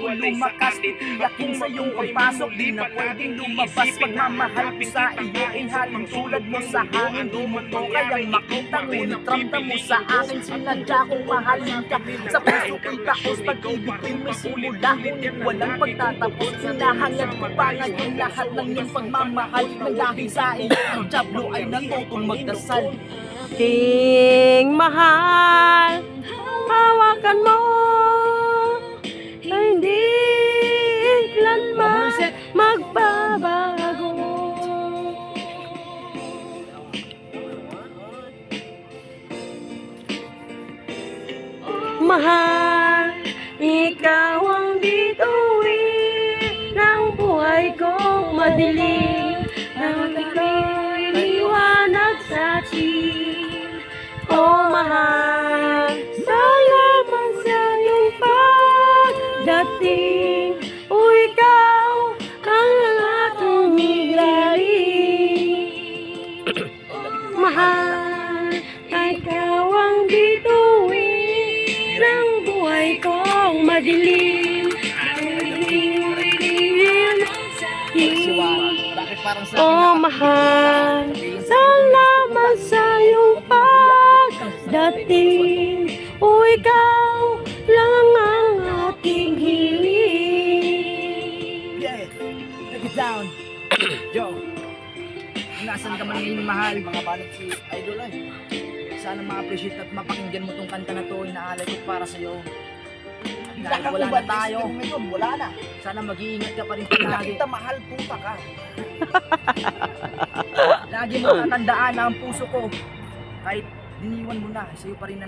kong lumakas, titiyakin sa iyong pagpasok. Di na pwedeng lumabas, pagmamahal ko sa iyo ay halin tulad mo sa hangin. Di mo to kayang makita, ngunit ramdam mo sa akin. Sinadya kong mahalin ka, sa puso ko'y taos. Pag-ibig ko'y may simula, ngunit walang pagtatapos. Hinahangad ko pa ngayon lahat ng iyong pagmamahal, nang dahil sa iyo ang Diablo ay natutong magdasal. Aking mahal, hawakan mo na hindi kailanman magbabago. Mahal, ikaw ang bituin ng buhay kong madilim, nang ako'y liwanag sa atin. Oh mahal, salamat sa iyong pagdating. O ikaw ang aking niraing. Mahal, ikaw ang bituin ng buhay kong madilim. Oh mahal, salamat sa iyong pagdating. O ikaw lang ang aking hiling. Yeah, take it down. Yo, nasan ka man ngayon, mahal? Mga banat si Idol ay. Sana ma-appreciate at mapakinggan mo tong kanta na to. Inaalay ko para sa'yo. Dahil wala na tayo. Wala na. Sana mag-iingat ka pa rin palagi. Kita mahal, puta ka. Lagi mo tatandaan na ang puso ko. Kahit diniwan mo na, sa'yo pa rin